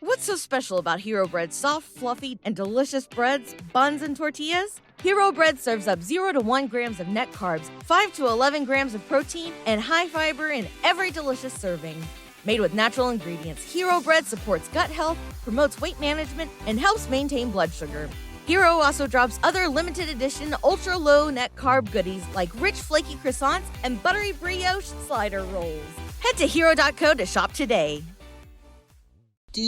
What's so special about Hero Bread's soft, fluffy, and delicious breads, buns, and tortillas? Hero Bread serves up 0 to 1 grams of net carbs, 5 to 11 grams of protein, and high fiber in every delicious serving. Made with natural ingredients, Hero Bread supports gut health, promotes weight management, and helps maintain blood sugar. Hero also drops other limited edition ultra-low net carb goodies like rich flaky croissants and buttery brioche slider rolls. Head to hero.co to shop today. What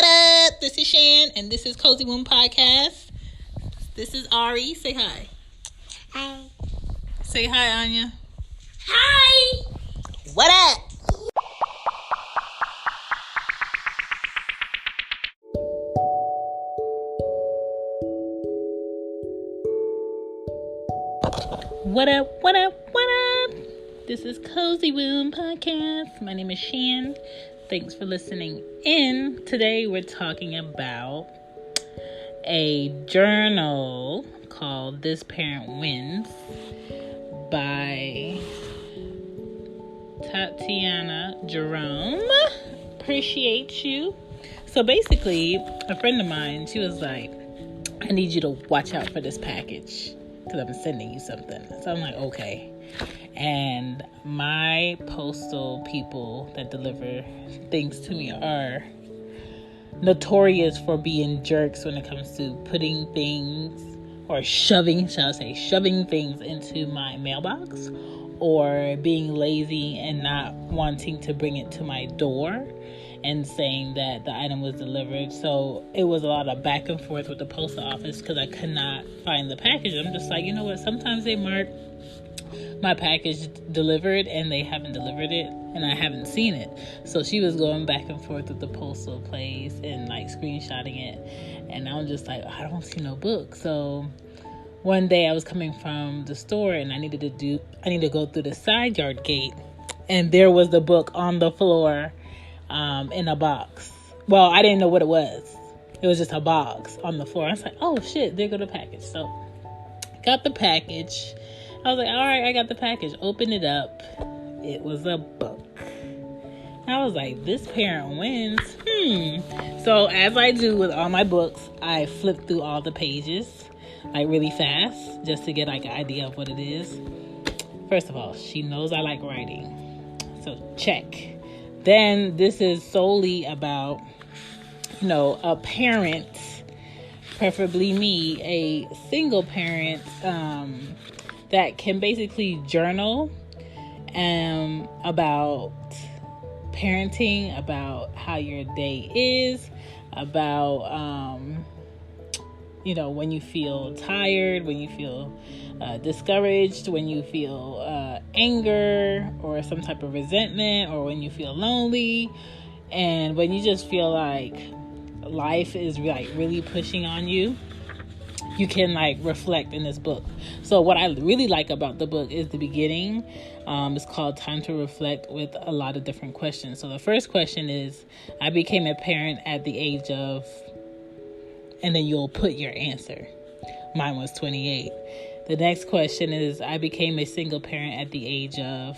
up? This is Shan, and this is Cozy Womb Podcast. This is Ari. Say hi. Hi. Say hi, Anya. Hi. What up? What up, what up, what up? This is Cozy Womb Podcast. My name is Shan. Thanks for listening in. Today we're talking about a journal called This Parent Wins by Tatiana Jerome. Appreciate you. So basically, a friend of mine, she was like, I need you to watch out for this package because I'm sending you something. So I'm like, okay. And my postal people that deliver things to me are notorious for being jerks when it comes to putting things or shoving things into my mailbox, or being lazy and not wanting to bring it to my door and saying that the item was delivered. So it was a lot of back and forth with the post office because I could not find the package. I'm just like, you know what? Sometimes they mark my package delivered and they haven't delivered it and I haven't seen it. So she was going back and forth with the postal place and like screenshotting it. And I was just like, I don't see no book. So one day I was coming from the store and I needed to go through the side yard gate, and there was the book on the floor in a box. Well, I didn't know what it was. It was just a box on the floor. I was like, oh shit, there go the package. So got the package. I was like, all right, I got the package. Open it up. It was a book. I was like, this parent wins. So as I do with all my books, I flip through all the pages like really fast just to get like an idea of what it is. First of all, she knows I like writing. So check. Then this is solely about, a parent, preferably me, a single parent, that can basically journal about parenting, about how your day is, about when you feel tired, when you feel discouraged, when you feel anger or some type of resentment, or when you feel lonely, and when you just feel like life is like really pushing on you. You can like reflect in this book. So what I really like about the book is the beginning. It's called Time to Reflect, with a lot of different questions. So the first question is, I became a parent at the age of, and then you'll put your answer. Mine was 28. The next question is, I became a single parent at the age of,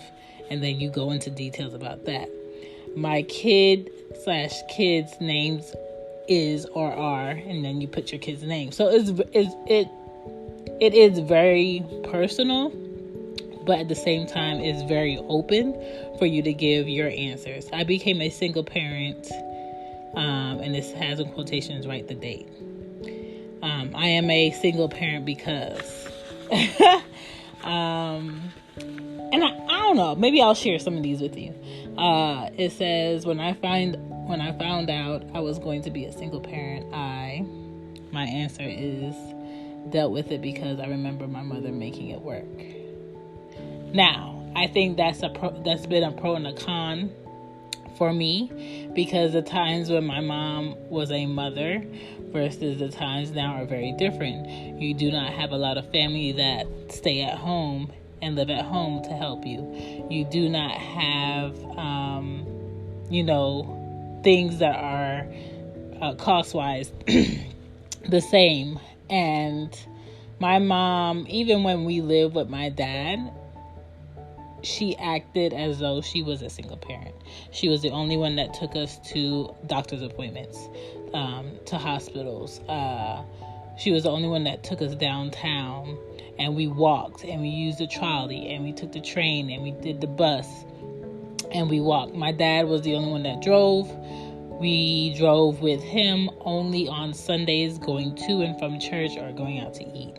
and then you go into details about that. My kid/kids names is or are, and then you put your kid's name. So it is very personal, but at the same time is very open for you to give your answers. I became a single parent, and this has in quotations, write the date. I am a single parent because and I don't know, maybe I'll share some of these with you. It says, when I found out I was going to be a single parent, my answer is dealt with it because I remember my mother making it work. Now, I think that's been a pro and a con for me, because the times when my mom was a mother versus the times now are very different. You do not have a lot of family that stay at home and live at home to help you. You do not have, things that are cost-wise the same. And My mom, even when we lived with my dad, she acted as though she was a single parent. She was the only one that took us to doctor's appointments, to hospitals. She was the only one that took us downtown, and we walked, and we used the trolley, and we took the train, and we did the bus, and we walked. My dad was the only one that drove. We drove with him only on Sundays, going to and from church or going out to eat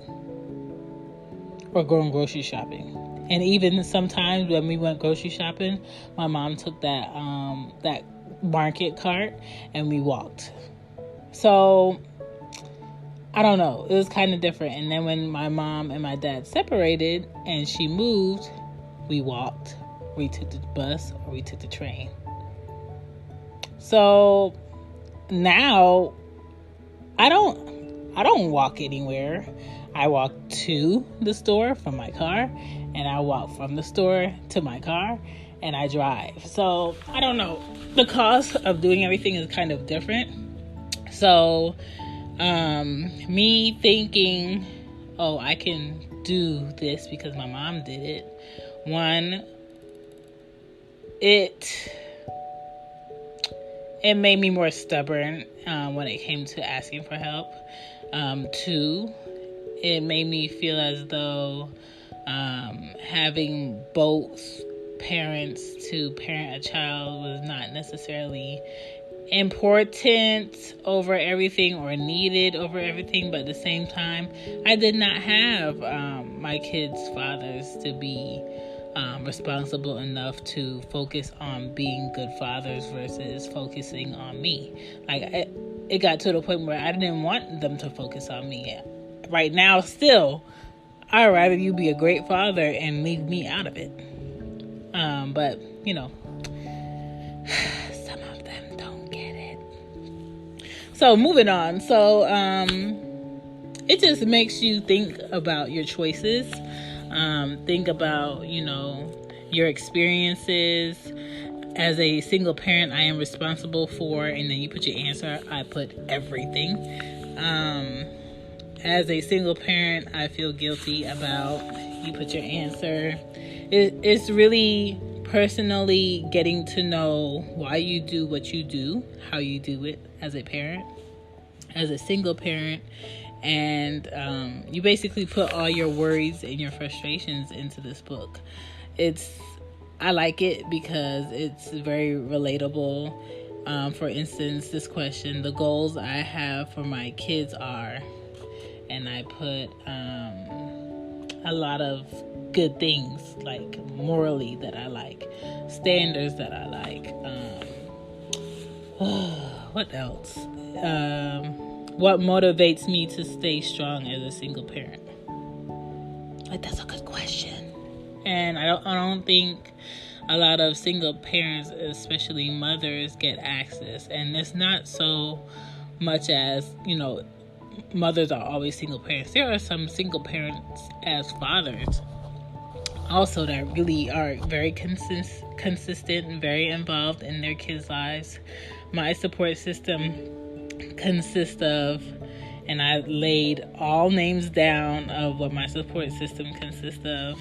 or going grocery shopping. And even sometimes when we went grocery shopping, my mom took that market cart and we walked. So I don't know. It was kind of different. And then when my mom and my dad separated and she moved, we walked, we took the bus, or we took the train. So now I don't walk anywhere. I walk to the store from my car, and I walk from the store to my car, and I drive. So I don't know. The cost of doing everything is kind of different. So me thinking, oh, I can do this because my mom did it. One, it made me more stubborn when it came to asking for help. Two, it made me feel as though having both parents to parent a child was not necessarily important over everything or needed over everything, but at the same time, I did not have my kids' fathers to be responsible enough to focus on being good fathers versus focusing on me. Like, it got to the point where I didn't want them to focus on me. Right now, still, I'd rather you be a great father and leave me out of it. But, you know, some of them don't get it. So, moving on. So, it just makes you think about your choices. Think about, you know, your experiences. As a single parent, I am responsible for, and then you put your answer, I put everything. As a single parent, I feel guilty about, you put your answer. It's really personally getting to know why you do what you do, how you do it as a parent, as a single parent. And you basically put all your worries and your frustrations into this book. I like it because it's very relatable. For instance, this question, the goals I have for my kids are, and I put a lot of good things, like morally that I like, standards that I like. What else? What motivates me to stay strong as a single parent? Like, that's a good question. And I don't think a lot of single parents, especially mothers, get access. And it's not so much as, you know, mothers are always single parents. There are some single parents as fathers also that really are very consistent and very involved in their kids' lives. My support system consists of, and I laid all names down of what my support system consists of.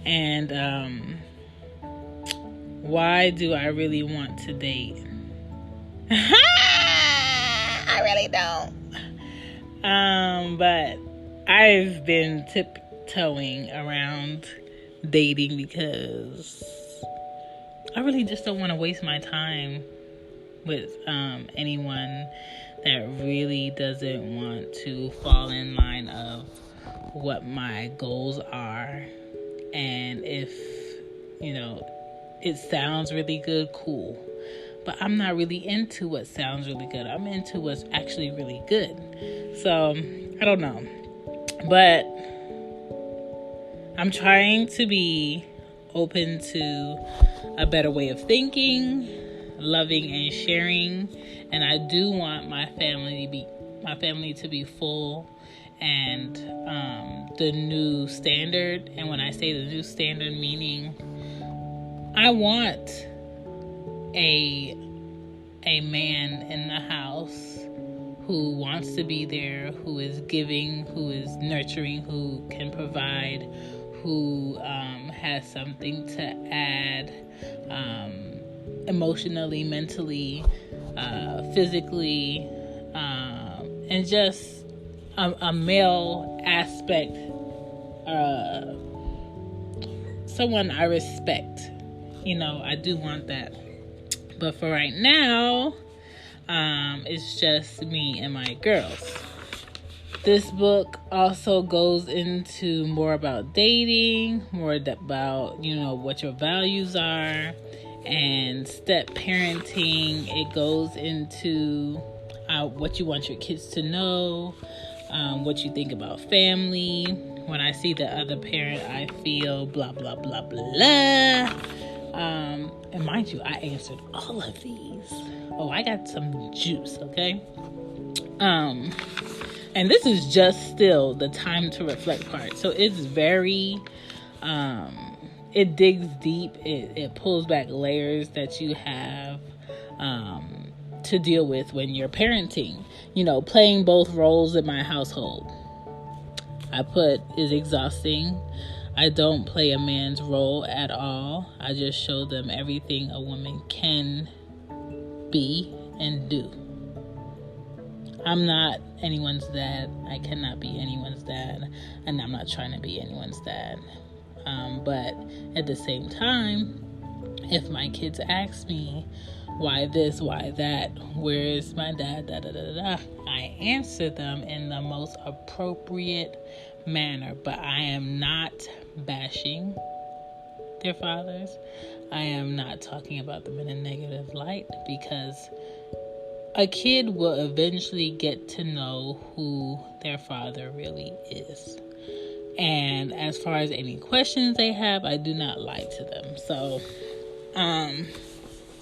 And why do I really want to date? I really don't. But I've been tiptoeing around dating because I really just don't want to waste my time with anyone that really doesn't want to fall in line of what my goals are. And if, you know, it sounds really good, cool. But I'm not really into what sounds really good. I'm into what's actually really good. So, I don't know. But I'm trying to be open to a better way of thinking, loving and sharing. And I do want my family to be full and the new standard. And when I say the new standard, meaning I want a man in the house who wants to be there, who is giving, who is nurturing, who can provide, who has something to add emotionally, mentally, physically, and just a male aspect, someone I respect. I do want that. But for right now, it's just me and my girls. This book also goes into more about dating, more about, what your values are, and step parenting. It goes into what you want your kids to know, what you think about family. When I see the other parent, I feel blah, blah, blah, blah. And mind you, I answered all of these. Oh, I got some juice, okay? And this is just still the time to reflect part. So it's very, it digs deep. It pulls back layers that you have to deal with when you're parenting. Playing both roles in my household. I put is exhausting. I don't play a man's role at all. I just show them everything a woman can be and do. I'm not anyone's dad. I cannot be anyone's dad. And I'm not trying to be anyone's dad. But at the same time, if my kids ask me, why this, why that, where is my dad, da da da da, I answer them in the most appropriate manner. But I am not bashing their fathers. I am not talking about them in a negative light, because a kid will eventually get to know who their father really is. And as far as any questions they have, I do not lie to them. So,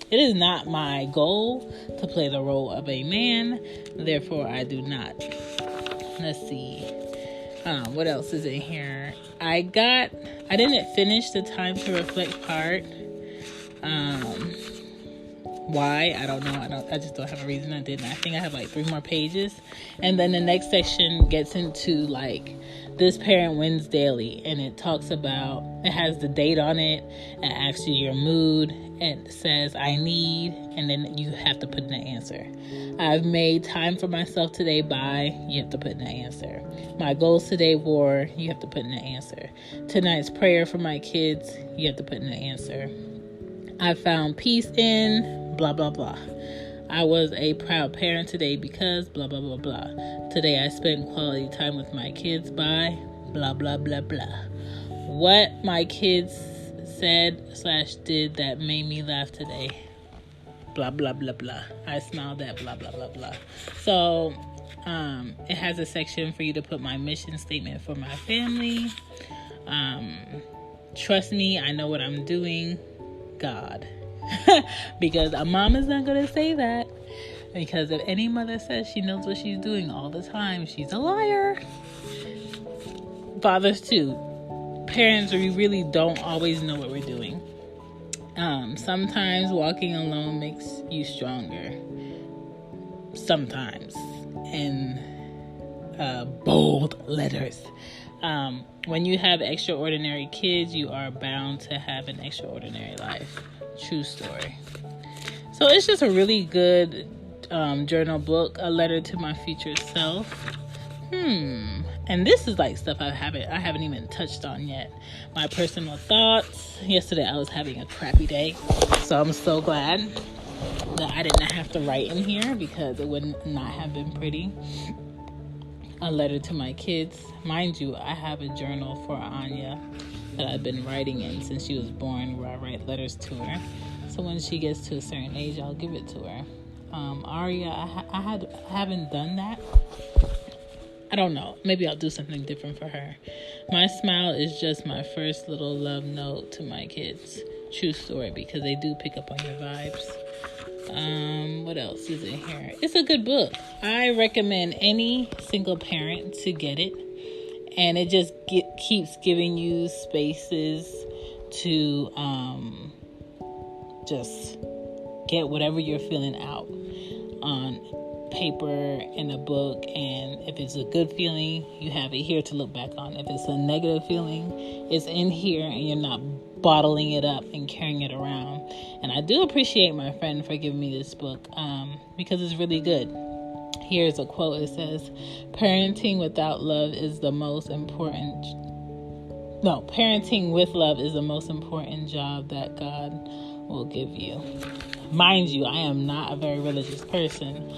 it is not my goal to play the role of a man. Therefore, I do not. Let's see. What else is in here? I didn't finish the time to reflect part. Why? I don't know. I just don't have a reason I didn't. I think I have 3 more pages. And then the next section gets into this parent wins daily. And it talks about, it has the date on it. It asks you your mood. It says, I need. And then you have to put in an answer. I've made time for myself today by, you have to put in an answer. My goals today were, you have to put in an answer. Tonight's prayer for my kids, you have to put in an answer. I found peace in blah, blah, blah. I was a proud parent today because blah, blah, blah, blah. Today I spent quality time with my kids by blah, blah, blah, blah. What my kids said/did that made me laugh today. Blah, blah, blah, blah. I smiled at blah, blah, blah, blah. So, it has a section for you to put my mission statement for my family. Trust me, I know what I'm doing. God. Because a mom is not going to say that. Because if any mother says she knows what she's doing all the time, she's a liar. Fathers too. Parents, we really don't always know what we're doing. Sometimes walking alone makes you stronger. Sometimes. In bold letters. When you have extraordinary kids, you are bound to have an extraordinary life. True story. So it's just a really good journal book, a letter to my future self. And this is stuff I haven't even touched on yet. My personal thoughts. Yesterday I was having a crappy day, so I'm so glad that I didn't have to write in here, because it would not have been pretty. A letter to my kids. Mind you, I have a journal for Anya that I've been writing in since she was born, where I write letters to her. So when she gets to a certain age, I'll give it to her. Aria, I haven't done that. I don't know. Maybe I'll do something different for her. My smile is just my first little love note to my kids. True story, because they do pick up on your vibes. What else is in here? It's a good book. I recommend any single parent to get it. And it just keeps giving you spaces to just get whatever you're feeling out on paper in a book, and if it's a good feeling, you have it here to look back on. If it's a negative feeling, it's in here, and you're not bottling it up and carrying it around. And I do appreciate my friend for giving me this book because it's really good. Here's a quote. It says, parenting with love is the most important job that God will give you. Mind you, I am not a very religious person,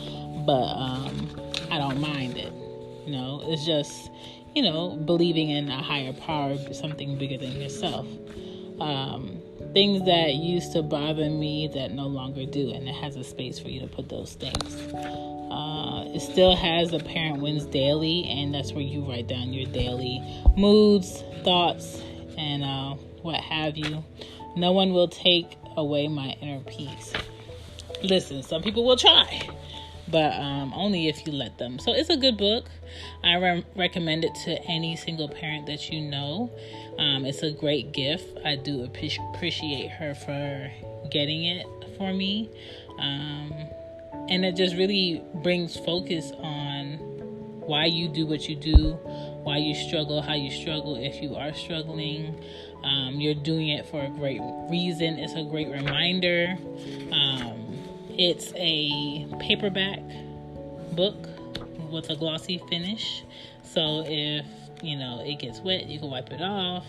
but I don't mind it. It's just, believing in a higher power, something bigger than yourself. Things that used to bother me that no longer do, and it has a space for you to put those things. It still has the Parent Wins Daily, and that's where you write down your daily moods, thoughts, and what have you. No one will take away my inner peace. Listen, some people will try, but only if you let them. So it's a good book. I recommend it to any single parent that you know. It's a great gift. I do appreciate her for getting it for me. And it just really brings focus on why you do what you do, why you struggle, how you struggle if you are struggling. You're doing it for a great reason. It's a great reminder. It's a paperback book with a glossy finish. So if, it gets wet, you can wipe it off.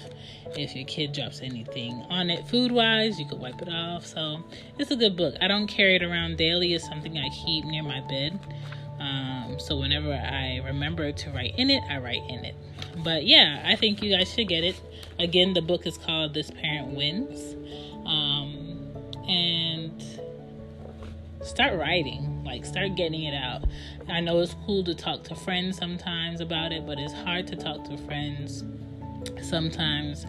If your kid drops anything on it food-wise, you can wipe it off. So it's a good book. I don't carry it around daily. It's something I keep near my bed. So whenever I remember to write in it, I write in it. But yeah, I think you guys should get it. Again, the book is called This Parent Wins. And start writing. Start getting it out. I know it's cool to talk to friends sometimes about it, but it's hard to talk to friends sometimes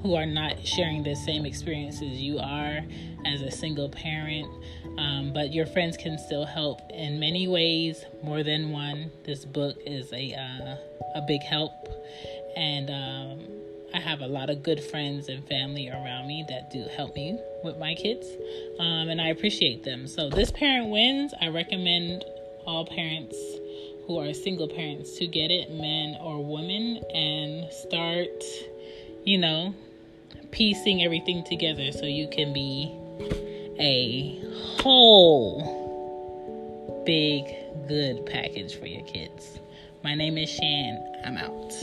who are not sharing the same experiences you are as a single parent. But your friends can still help in many ways, more than one. This book is a big help. And I have a lot of good friends and family around me that do help me with my kids. And I appreciate them. So This Parent Wins. I recommend all parents who are single parents to get it, men or women, and start, piecing everything together so you can be a whole big good package for your kids. My name is Shan. I'm out.